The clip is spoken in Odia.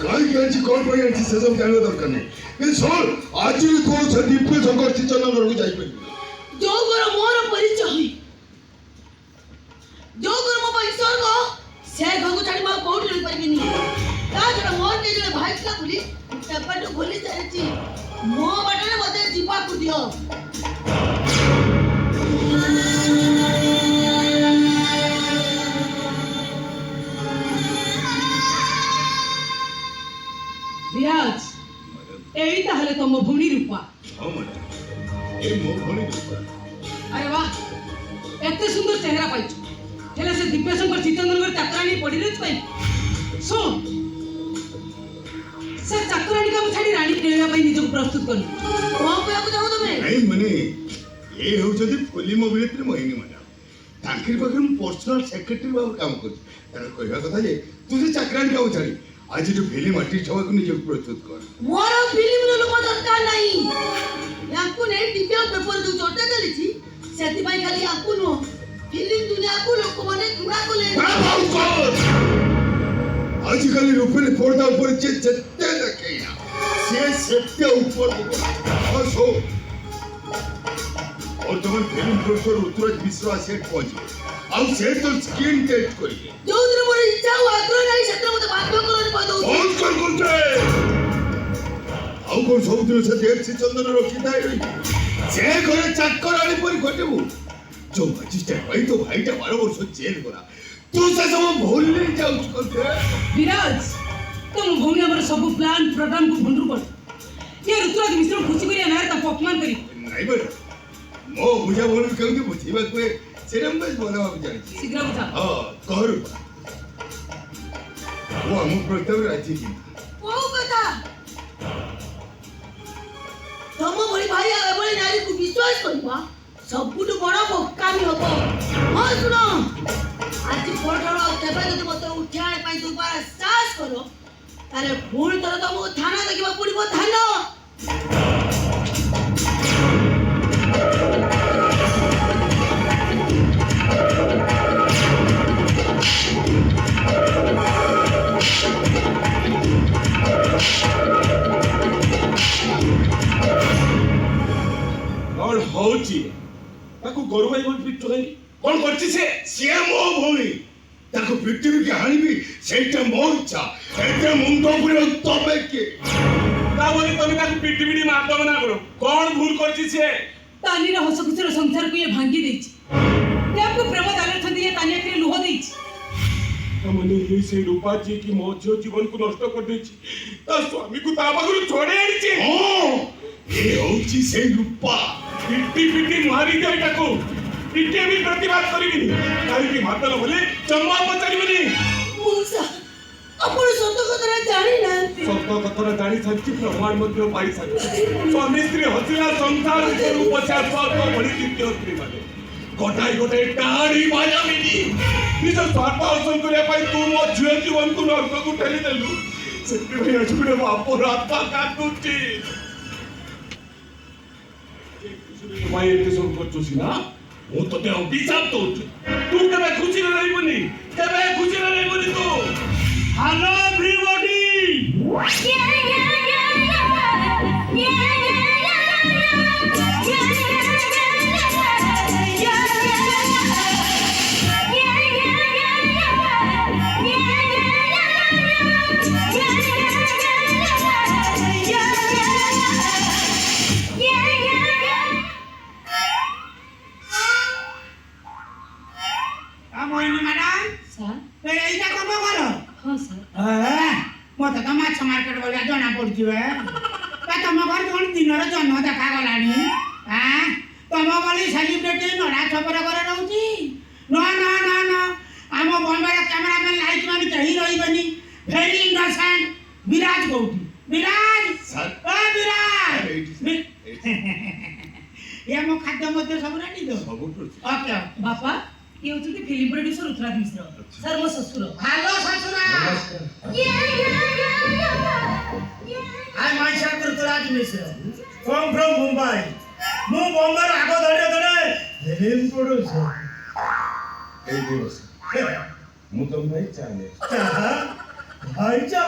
କାହିଁକି ଆଣିଛି କ'ଣ ପାଇଁ ଆଣିଛି ସେସବୁ ଜାଣିବା ଦରକାର ନାହିଁ। କିନ୍ତୁ ଶୁଣ ଆଜି ତୁ ସେ ଦିବ୍ୟ ଶଙ୍କର ଶ୍ରୀଚନ୍ଦନ ଘରକୁ ଯାଇପାରିବୁ। ଯୋଉ ଘର ମୋର ପରିଚୟ ହୁଏ, ଯୋଉ ଘର ମୋ ପାଇଁ ସ୍ୱର୍ଗ, ସେ ଘରକୁ ଛାଡ଼ି ମୁଁ କୋଉଠି ରହିପାରିବିନି। ତା ଛଡ଼ା ମୋର କେହି ଜଣେ ଭାଇ ଥିଲା ବୋଲି ସେପଟୁ ଭୁଲି ସାରିଛି। ମୋ ବାଟରେ ମୋତେ ଯିବାକୁ ଦିଅ। ବିରାଜ, ଏଇ ତାହେଲେ ତମ ଭଉଣୀ ରୂପା। ହଁ ମ୍ୟାଡ଼ାମ, ଏଇ ମୋ ଭଉଣୀ ରୂପା। ଆରେ ବାହ, ଏତେ ସୁନ୍ଦର ଚେହେରା ପାଇଛୁ, ହେଲେ ସେ ଦିବ୍ୟଶଙ୍କର ଶ୍ରୀଚନ୍ଦନଙ୍କର ଚାକରାଣୀ ପଡ଼ି ରହିଛି ପାଇଁ। ଶୁଣ, ସେ ଚାକରାଣୀ କାମ ଛାଡ଼ି ରାଣୀ କିଣିବା ପାଇଁ ନିଜକୁ ପ୍ରସ୍ତୁତ କଲୁ। କ'ଣ କହିବାକୁ ଚାହୁଁ ତମେ? ନାଇଁ ମାନେ ଏ ହେଉଛନ୍ତି ଫିଲ୍ମ ଅଭିନେତ୍ରୀ ମୋହିନୀ ମ୍ୟାଡ଼ାମ। ତାଙ୍କରି ପାଖରେ ମୁଁ ପର୍ସନାଲ ସେକ୍ରେଟାରୀ ଭାବରେ କାମ କରୁଛି। ତାର କହିବା କଥା ଯେ ତୁ ସେ ଚାକରାଣୀ କାମ ଛାଡ଼ି ଆଜିଠୁ ଫିଲ୍ମ ଆର୍ଟିଷ୍ଟ ହେବାକୁ ନିଜକୁ ପ୍ରସ୍ତୁତ କର। ମୋର ଫିଲ୍ମର ଲୋକ ଦରକାର ନାହିଁ। ୟାଙ୍କୁ ନେଇ ଟିଭି ଆଉ ପେପର ଯୋଉ ଚର୍ଚ୍ଚା ଚାଲିଛି, ସେଥିପାଇଁ ଖାଲି ୟାଙ୍କୁ ନୁହଁ, ଫିଲ୍ମ ଦୁନିଆକୁ ଲୋକମାନେ ଘୃଣା କଲେଣି। ଆଜିକାଲି ରୂପେରୀ ପର୍ଦା ଉପରେ ଯେ ଯେତେ ଦେଖେଇଲା ସେ ସେତେ ଉପରକୁ ଗଲା। ବର୍ତ୍ତମାନ ଫିଲ୍ମ ପ୍ରଡ୍ୟୁସର ଋତୁରାଜ ମିଶ୍ର ଆସି ଏଠି ପହଞ୍ଚିବେ ଆଉ ସେ ତ ସ୍କ୍ରିନ୍ ଟେଷ୍ଟ କରିବେ। ଯୋଉଥିରେ ମୋର ଇଚ୍ଛା ଆଉ ଆଗ୍ରହ ନାହିଁ ସେଥିରେ ମୋତେ ବାଧ୍ୟ କରନି କହିଦଉଛି। ଆଉ କଣ ସବୁଦିନ ସେ ଦେବ ଶ୍ରୀଚନ୍ଦନ ରଖିଥାଏ ସେ ଘରେ ଚାକରାଣୀ ପରି ଘଟିବୁ। ଯୋଉ ମାଜିଷ୍ଟ୍ରେଟ ପାଇଁ ତୋ ଭାଇଟା 12 ବର୍ଷ ଜେଲ ଗଲା, ତୁ ସେ ସବୁ ଭୁଲି ଯାଉଛୁ। ବିରାଜ, ତମ ଭଉଣୀ ଆମର ସବୁ ପ୍ଲାନ୍ ପ୍ରୋଗ୍ରାମକୁ ଭଣ୍ଡୁର କର। ଏ ଋତୁରାଜ ମିଶ୍ର ଖୁସି କରିବା ନାଁରେ ତାକୁ ଅପମାନ କରି। ନାଇଁ ମ୍ୟାଡ଼ାମ, ମୋ ବୁଝା ଭଉଣୀ କେମିତି ବୁଝେଇବାକୁ ହୁଏ ସେଇଟା ମୁଁ ବେଶ ଭଲ ଭାବେ ଜାଣିଛି। ଶୀଘ୍ର ବୁଝା। ହଁ କହରୁ ମୁଁ ଆମ ପ୍ରସ୍ତାବରେ ରାଜି କି କୋଉ କଥା? ତମ ଭଳି ଭାଇ ଆଉ ଏଭଳି ନାରୀକୁ ବିଶ୍ୱାସ କରିବା ସବୁଠୁ ବଡ଼ ବୋକାମି ହବ। ହଁ ଶୁଣ, ଆଜି ପରଠାରୁ ଆଉ କେବେ ଯଦି ମୋତେ ଉଠାଇବା ପାଇଁ ଦୁବାର ସାହସ କର, ତାହେଲେ ପୁଣି ଥରେ ତମକୁ ଥାନା ଦେଖିବାକୁ ପଡ଼ିବ। ଥାନା କଣ ହଉଛି? ତାକୁ ଗୋରୁ ଭାଇ ବୋଲି ପିଟୁ କାହିଁକି? କଣ କରିଛି ସେ? ସିଏ ମୋ ଭଉଣୀ, ତାକୁ ପୃଥିବୀକି ହାଣିବି ସେଇଟା ମୋ ଇଚ୍ଛା। ଏତେ ମୁଣ୍ଡ ଉପରେ ତମେ କିଏ? ତା ବୋଲି ତମେ ତାକୁ ପିଟି ପିଟି ମାରିଦବ ନା କଣ? କଣ ଭୁଲ କରିଛି ସେ? ତାନିର ହସ ଖୁସିର ସଂସାରକୁ ଇଏ ଭାଙ୍ଗି ଦେଇଛି। ଦେବକୁ ପ୍ରେମ ଜାଲରେ ଛନ୍ଦି ଇଏ ତାନି ଆଖିରେ ଲୁହ ଦେଇଛି। ମାନେ ଏ ସେଇ ରୂପା ଯିଏ କି ମୋ ଝିଅ ଜୀବନକୁ ନଷ୍ଟ କରିଦେଇଛି, ତା ସ୍ୱାମୀକୁ ତା ପାଖରୁ ଛଡ଼େଇ ଆଣିଛି। ହଁ, ଏ ହଉଛି ସେଇ ରୂପା। ପିଟି ପିଟି ମାରିଦିଅ ତାକୁ। ଟିକେ ବି ପ୍ରତିବାଦ କରିବିନି। କାହିଁକି ମାତଲ ବୋଲି ଜମା ପଚାରିବିନି। ମଉସା, ଆପଣ ସତ କଥାଟା ଜାଣିନାହାନ୍ତି। ସତ କଥାଟା ଜାଣି ସାରିଛି, ପ୍ରମାଣ ମଧ୍ୟ ପାଇ ସାରିଛି। ସ୍ୱାମୀ ସ୍ତ୍ରୀ ହସିଲା ସଂସାର ଉପରୁ ପଛା ସ୍ୱାର୍ଥ ଭଳି ଦ୍ୱିତୀୟ ସ୍ତ୍ରୀ ମାନେ ଗୋଟାଏ ଗୋଟାଏ ଟାଣି ବାଜାବିନି। ନିଜ ସ୍ୱାର୍ଥ ହାସଲ କରିବା ପାଇଁ ତୁ ମୋ ଝିଅ ଜୀବନକୁ ନର୍କକୁ ଠେଲିଦେଲୁ। ସେଥିପାଇଁ ଆଜି ଗୋଟେ ବାପର ଆତ୍ମା କାନ୍ଦୁଛି। ପାଇଁ ଏତେ ସବୁ କରୁଛୁ ସିନା, ମୁଁ ତତେ ଅଭିଶାପ ଦଉଛି। ତୁ କେବେ ଖୁସିରେ ରହିବୁନି, କେବେ ଖୁସିରେ ରହିବୁନି ତୁ। Hello everybody. Mohini madam sir. एइटा कम करो। ହଁ ସାର୍। मत तो माछ मार्केट वाला जना पड़ती है। तुम घर कौन दिन जन्म देखा गलानी? तुम बड़ी सेलिब्रिटी नड़ा छपर कर रही ना ना ना ना आम बॉम्बे कैमरामैन लाइट मान कहीं रही वेरी इनोसेंट विराज कौटी विराज सर विराज ये मो खाद्य मध्य सब रेडी तो सब ओके बापा, ये होती फिल्म प्रोड्यूसर ऋतुराज मिश्र। सर मो ससुर। हेलो ससुरा I myself Ruturaj Mishra, come from Mumbai. ମୁଁ ବମ୍ବେର ଆଗ ଧଡ଼େ ଧଡ଼େ ଫିଲ୍ମ ପ୍ରଡ୍ୟୁସର। ଏଇ ଦିବସ ମୁଁ ତମ ଭାଇ ଚାହେଁ ଭାଇ ଚା